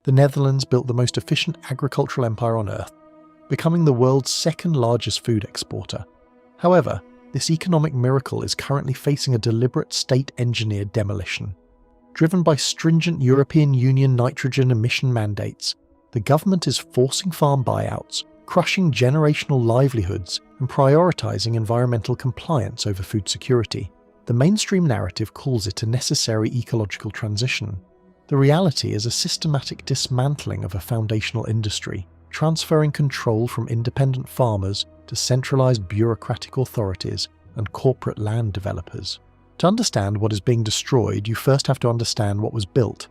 the Netherlands built the most efficient agricultural empire on earth, becoming the world's second largest food exporter. However, this economic miracle is currently facing a deliberate state-engineered demolition. Driven by stringent European Union nitrogen emission mandates, the government is forcing farm buyouts, crushing generational livelihoods, and prioritising environmental compliance over food security. The mainstream narrative calls it a necessary ecological transition. The reality is a systematic dismantling of a foundational industry, transferring control from independent farmers to centralised bureaucratic authorities and corporate land developers. To understand what is being destroyed, you first have to understand what was built.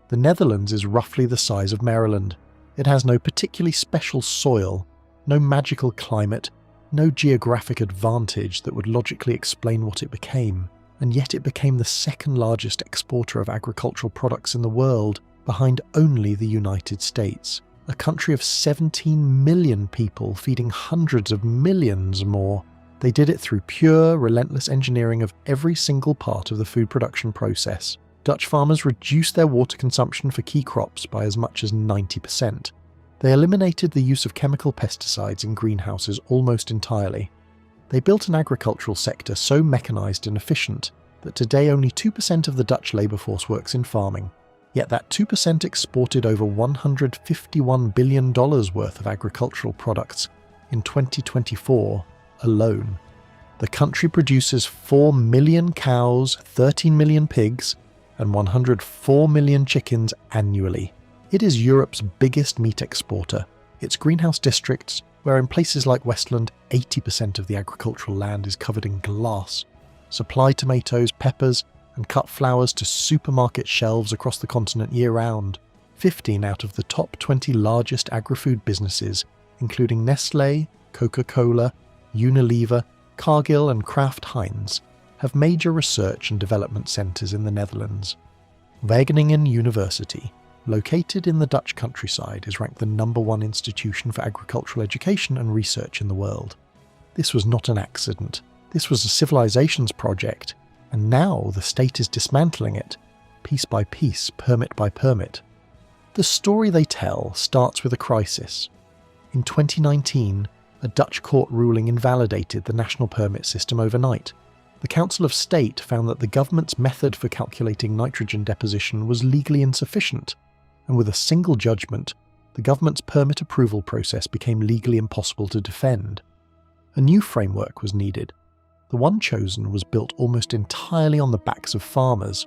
The Netherlands is roughly the size of Maryland. It has no particularly special soil, no magical climate, no geographic advantage that would logically explain what it became, and yet it became the second largest exporter of agricultural products in the world, behind only the United States, a country of 17 million people feeding hundreds of millions more. They did it through pure, relentless engineering of every single part of the food production process. Dutch farmers reduced their water consumption for key crops by as much as 90%. They eliminated the use of chemical pesticides in greenhouses almost entirely. They built an agricultural sector so mechanised and efficient that today only 2% of the Dutch labour force works in farming. Yet that 2% exported over $151 billion worth of agricultural products in 2024 alone. The country produces 4 million cows, 13 million pigs, and 104 million chickens annually. It is Europe's biggest meat exporter. Its greenhouse districts, where in places like Westland 80% of the agricultural land is covered in glass, supply tomatoes, peppers, and cut flowers to supermarket shelves across the continent year-round. 15 out of the top 20 largest agri-food businesses, including Nestlé, Coca-Cola, Unilever, Cargill and Kraft Heinz, have major research and development centres in the Netherlands. Wageningen University, located in the Dutch countryside, is ranked the #1 institution for agricultural education and research in the world. This was not an accident. This was a civilization's project, and now the state is dismantling it, piece by piece, permit by permit. The story they tell starts with a crisis. In 2019, a Dutch court ruling invalidated the national permit system overnight. The Council of State found that the government's method for calculating nitrogen deposition was legally insufficient, and with a single judgment, the government's permit approval process became legally impossible to defend. A new framework was needed. The one chosen was built almost entirely on the backs of farmers.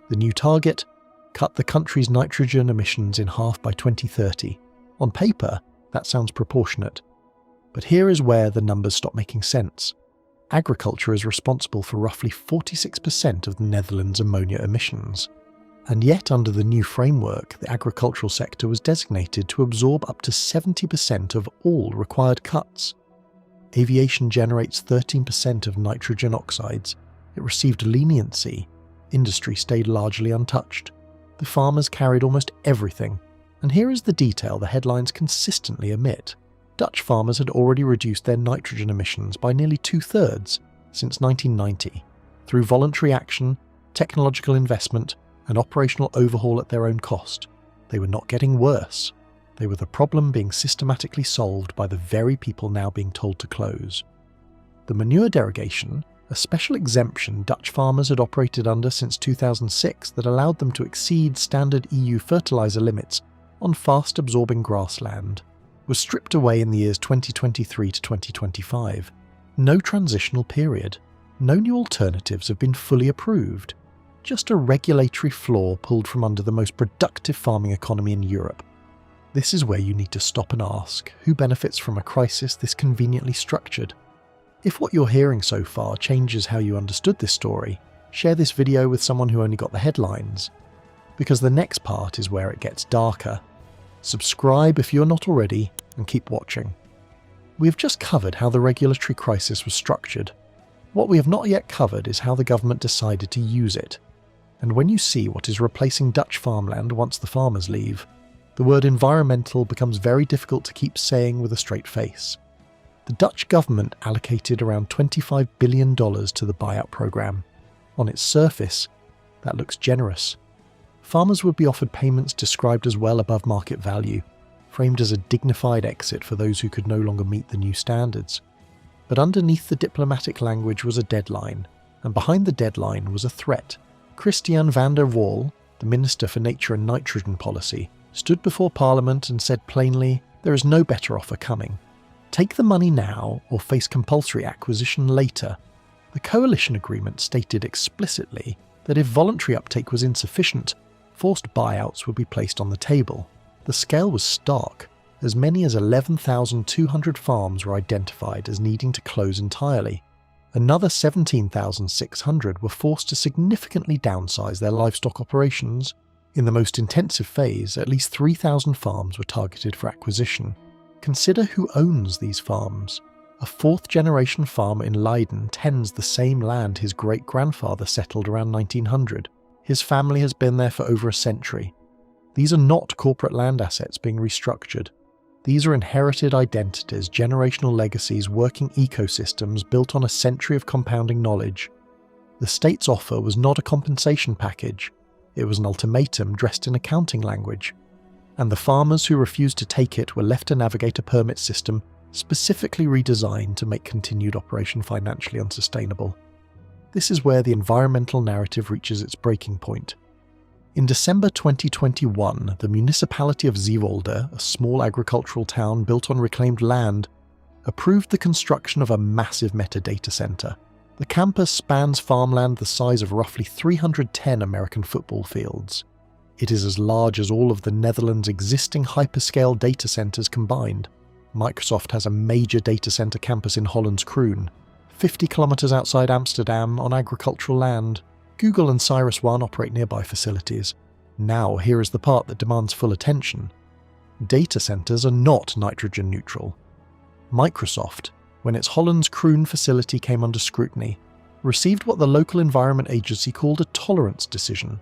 The new target: cut the country's nitrogen emissions in half by 2030. On paper, that sounds proportionate. But here is where the numbers stop making sense. Agriculture is responsible for roughly 46% of the Netherlands' ammonia emissions. And yet, under the new framework, the agricultural sector was designated to absorb up to 70% of all required cuts. Aviation generates 13% of nitrogen oxides. It received leniency. Industry stayed largely untouched. The farmers carried almost everything. And here is the detail the headlines consistently omit. Dutch farmers had already reduced their nitrogen emissions by nearly 2/3 since 1990, through voluntary action, technological investment, and operational overhaul at their own cost. They were not getting worse. They were the problem being systematically solved by the very people now being told to close. The manure derogation, a special exemption Dutch farmers had operated under since 2006 that allowed them to exceed standard EU fertiliser limits on fast-absorbing grassland, was stripped away in the years 2023 to 2025. No transitional period. No new alternatives have been fully approved. Just a regulatory flaw pulled from under the most productive farming economy in Europe. This is where you need to stop and ask, who benefits from a crisis this conveniently structured? If what you're hearing so far changes how you understood this story, share this video with someone who only got the headlines. Because the next part is where it gets darker. Subscribe if you're not already, and keep watching. We have just covered how the regulatory crisis was structured. What we have not yet covered is how the government decided to use it. And when you see what is replacing Dutch farmland once the farmers leave, the word environmental becomes very difficult to keep saying with a straight face. The Dutch government allocated around $25 billion to the buyout program. On its surface, that looks generous. farmers would be offered payments described as well above market value, framed as a dignified exit for those who could no longer meet the new standards. But underneath the diplomatic language was a deadline, and behind the deadline was a threat. Christian van der Waal, the Minister for Nature and Nitrogen Policy, stood before Parliament and said plainly, "There is no better offer coming. Take the money now or face compulsory acquisition later." The coalition agreement stated explicitly that if voluntary uptake was insufficient, forced buyouts would be placed on the table. The scale was stark. As many as 11,200 farms were identified as needing to close entirely. Another 17,600 were forced to significantly downsize their livestock operations. In the most intensive phase, at least 3,000 farms were targeted for acquisition. Consider who owns these farms. A fourth-generation farmer in Leiden tends the same land his great-grandfather settled around 1900. His family has been there for over a century. These are not corporate land assets being restructured. These are inherited identities, generational legacies, working ecosystems built on a century of compounding knowledge. The state's offer was not a compensation package. It was an ultimatum dressed in accounting language. And the farmers who refused to take it were left to navigate a permit system specifically redesigned to make continued operation financially unsustainable. This is where the environmental narrative reaches its breaking point. In December 2021, the municipality of Zeewolde, a small agricultural town built on reclaimed land, approved the construction of a massive metadata center. The campus spans farmland the size of roughly 310 American football fields. It is as large as all of the Netherlands' existing hyperscale data centers combined. Microsoft has a major data center campus in Holland's Kroon, 50 kilometers outside Amsterdam on agricultural land. Google and CyrusOne operate nearby facilities. Now, here is the part that demands full attention. Data centers are not nitrogen neutral. Microsoft, when its Holland's Kroon facility came under scrutiny, received what the local environment agency called a tolerance decision,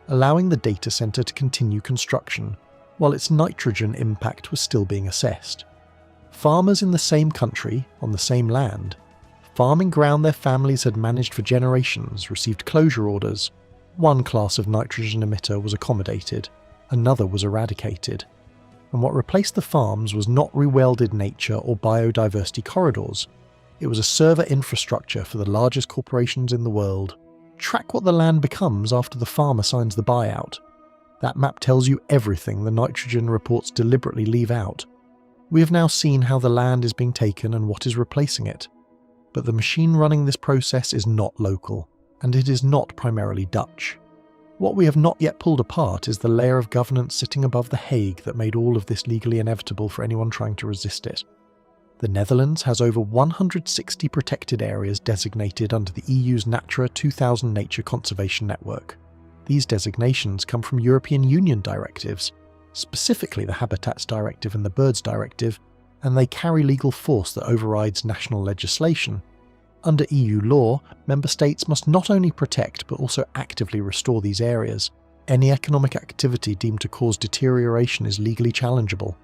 allowing the data center to continue construction, while its nitrogen impact was still being assessed. Farmers in the same country, on the same land, farming ground their families had managed for generations, received closure orders. One class of nitrogen emitter was accommodated, another was eradicated. And what replaced the farms was not rewelded nature or biodiversity corridors. It was a server infrastructure for the largest corporations in the world. Track what the land becomes after the farmer signs the buyout. That map tells you everything the nitrogen reports deliberately leave out. We have now seen how the land is being taken and what is replacing it. But the machine running this process is not local, and it is not primarily Dutch. What we have not yet pulled apart is the layer of governance sitting above The Hague that made all of this legally inevitable for anyone trying to resist it. The Netherlands has over 160 protected areas designated under the EU's Natura 2000 Nature Conservation Network. These designations come from European Union directives, specifically the Habitats Directive and the Birds Directive, and they carry legal force that overrides national legislation. Under EU law, member states must not only protect but also actively restore these areas. Any economic activity deemed to cause deterioration is legally challengeable.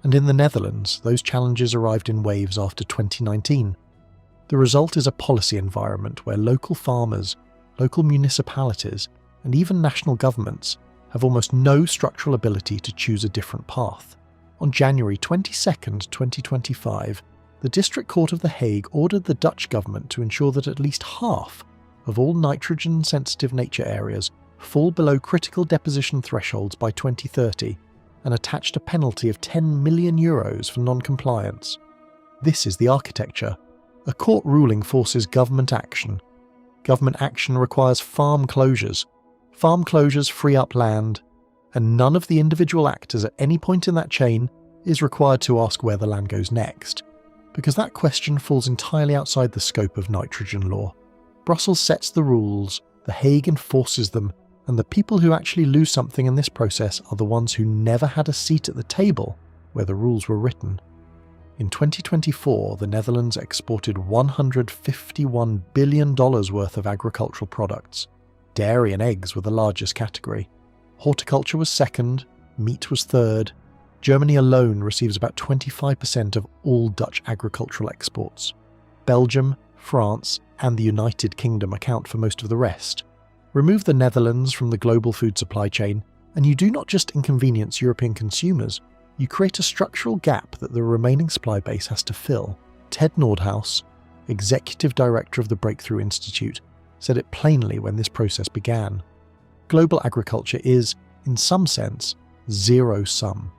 And in the Netherlands, those challenges arrived in waves after 2019. The result is a policy environment where local farmers, local municipalities, and even national governments have almost no structural ability to choose a different path. On January 22, 2025, the District Court of The Hague ordered the Dutch government to ensure that at least half of all nitrogen-sensitive nature areas fall below critical deposition thresholds by 2030 and attached a penalty of €10 million for non-compliance. This is the architecture. A court ruling forces government action. Government action requires farm closures. Farm closures free up land, and none of the individual actors at any point in that chain is required to ask where the land goes next, because that question falls entirely outside the scope of nitrogen law. Brussels sets the rules, The Hague enforces them, and the people who actually lose something in this process are the ones who never had a seat at the table where the rules were written. In 2024, the Netherlands exported $151 billion worth of agricultural products. Dairy and eggs were the largest category. Horticulture was second, meat was third. Germany alone receives about 25% of all Dutch agricultural exports. Belgium, France, and the United Kingdom account for most of the rest. Remove the Netherlands from the global food supply chain, and you do not just inconvenience European consumers, you create a structural gap that the remaining supply base has to fill. Ted Nordhaus, executive director of the Breakthrough Institute, said it plainly when this process began. Global agriculture is, in some sense, zero-sum.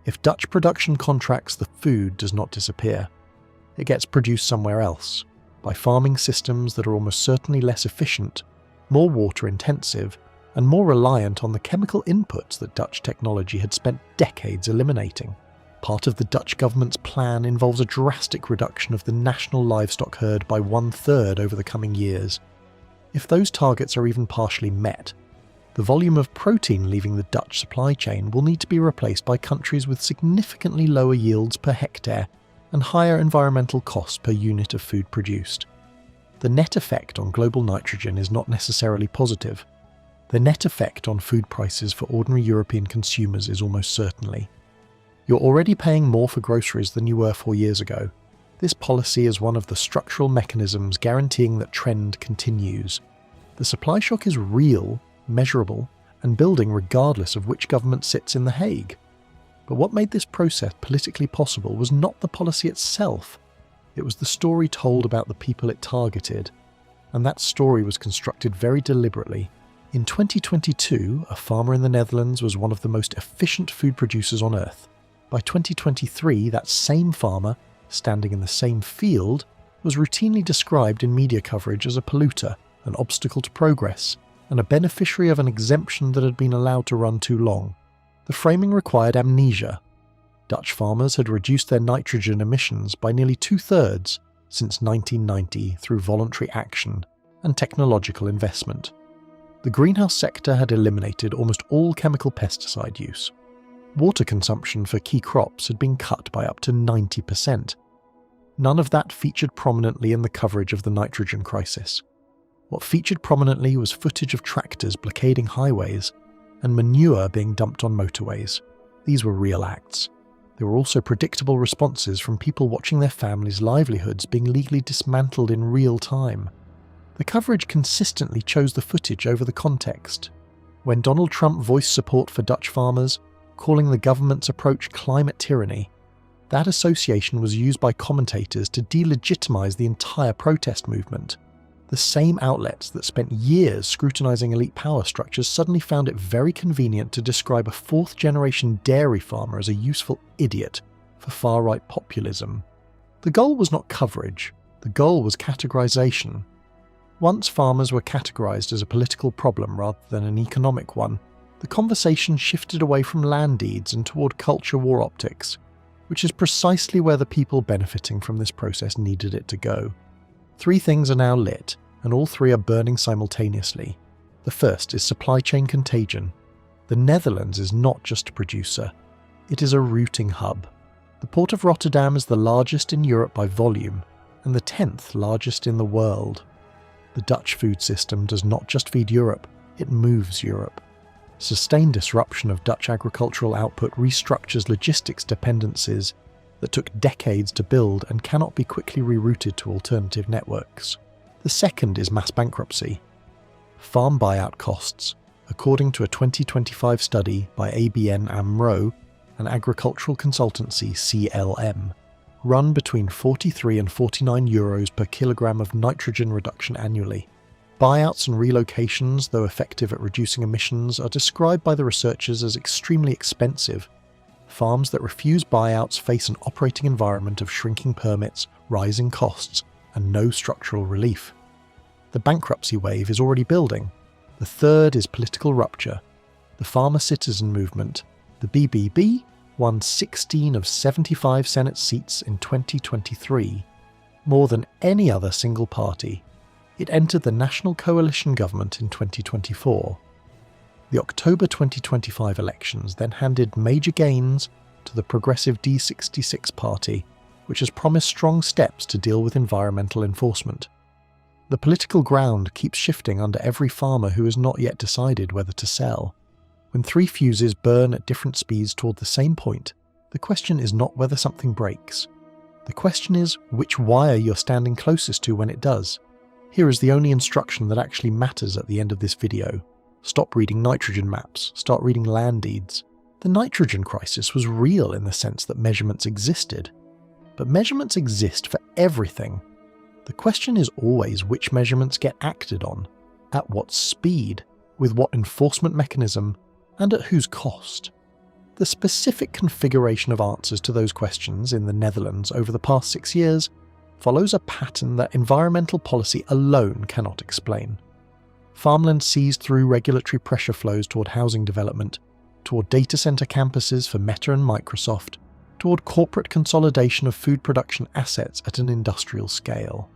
If Dutch production contracts, the food does not disappear. It gets produced somewhere else, by farming systems that are almost certainly less efficient, more water-intensive, and more reliant on the chemical inputs that Dutch technology had spent decades eliminating. Part of the Dutch government's plan involves a drastic reduction of the national livestock herd by 1/3 over the coming years. If those targets are even partially met, the volume of protein leaving the Dutch supply chain will need to be replaced by countries with significantly lower yields per hectare and higher environmental costs per unit of food produced. The net effect on global nitrogen is not necessarily positive. The net effect on food prices for ordinary European consumers is almost certainly. You're already paying more for groceries than you were 4 years ago. This policy is one of the structural mechanisms guaranteeing that trend continues. The supply shock is real, measurable, and building regardless of which government sits in The Hague. But what made this process politically possible was not the policy itself. It was the story told about the people it targeted. And that story was constructed very deliberately. In 2022, a farmer in the Netherlands was one of the most efficient food producers on Earth. By 2023, that same farmer, standing in the same field, was routinely described in media coverage as a polluter, an obstacle to progress, and a beneficiary of an exemption that had been allowed to run too long. The framing required amnesia. Dutch farmers had reduced their nitrogen emissions by nearly 2/3 since 1990 through voluntary action and technological investment. The greenhouse sector had eliminated almost all chemical pesticide use. Water consumption for key crops had been cut by up to 90%. None of that featured prominently in the coverage of the nitrogen crisis. What featured prominently was footage of tractors blockading highways and manure being dumped on motorways. These were real acts. There were also predictable responses from people watching their families' livelihoods being legally dismantled in real time. The coverage consistently chose the footage over the context. When Donald Trump voiced support for Dutch farmers, calling the government's approach climate tyranny, that association was used by commentators to delegitimize the entire protest movement. The same outlets that spent years scrutinizing elite power structures suddenly found it very convenient to describe a fourth-generation dairy farmer as a useful idiot for far-right populism. The goal was not coverage, the goal was categorization. Once farmers were categorized as a political problem rather than an economic one, the conversation shifted away from land deeds and toward culture war optics, which is precisely where the people benefiting from this process needed it to go. 3 things are now lit, and all 3 are burning simultaneously. The first is supply chain contagion. The Netherlands is not just a producer, it is a routing hub. The port of Rotterdam is the largest in Europe by volume, and the 10th largest in the world. The Dutch food system does not just feed Europe, it moves Europe. Sustained disruption of Dutch agricultural output restructures logistics dependencies that took decades to build and cannot be quickly rerouted to alternative networks. The second is mass bankruptcy. Farm buyout costs, according to a 2025 study by ABN AMRO, an agricultural consultancy CLM, run between 43 and 49 euros per kilogram of nitrogen reduction annually. Buyouts and relocations, though effective at reducing emissions, are described by the researchers as extremely expensive. Farms that refuse buyouts face an operating environment of shrinking permits, rising costs, and no structural relief. The bankruptcy wave is already building. The third is political rupture. The farmer citizen movement, the BBB, won 16 of 75 Senate seats in 2023, more than any other single party. It entered the National Coalition government in 2024. The October 2025 elections then handed major gains to the progressive D66 party, which has promised strong steps to deal with environmental enforcement. The political ground keeps shifting under every farmer who has not yet decided whether to sell. When 3 fuses burn at different speeds toward the same point, the question is not whether something breaks. The question is which wire you're standing closest to when it does. Here is the only instruction that actually matters at the end of this video. Stop reading nitrogen maps, start reading land deeds. The nitrogen crisis was real in the sense that measurements existed. But measurements exist for everything. The question is always which measurements get acted on, at what speed, with what enforcement mechanism, and at whose cost. The specific configuration of answers to those questions in the Netherlands over the past 6 years follows a pattern that environmental policy alone cannot explain. Farmland seized through regulatory pressure flows toward housing development, toward data center campuses for Meta and Microsoft, toward corporate consolidation of food production assets at an industrial scale.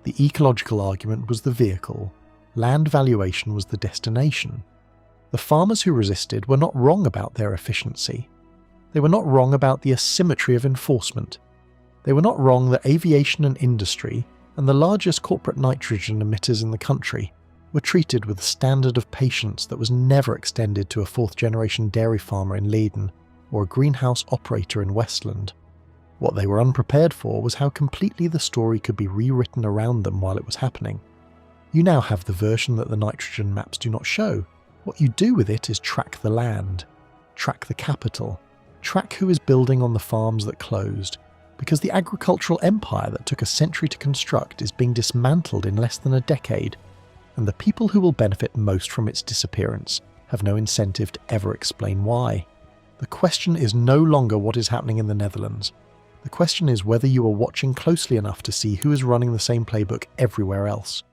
The ecological argument was the vehicle, land valuation was the destination. The farmers who resisted were not wrong about their efficiency. They were not wrong about the asymmetry of enforcement. They were not wrong that aviation and industry, and the largest corporate nitrogen emitters in the country, were treated with a standard of patience that was never extended to a fourth-generation dairy farmer in Leiden or a greenhouse operator in Westland. What they were unprepared for was how completely the story could be rewritten around them while it was happening. You now have the version that the nitrogen maps do not show. What you do with it is track the land, track the capital, track who is building on the farms that closed, because the agricultural empire that took a century to construct is being dismantled in less than a decade, and the people who will benefit most from its disappearance have no incentive to ever explain why. The question is no longer what is happening in the Netherlands. The question is whether you are watching closely enough to see who is running the same playbook everywhere else.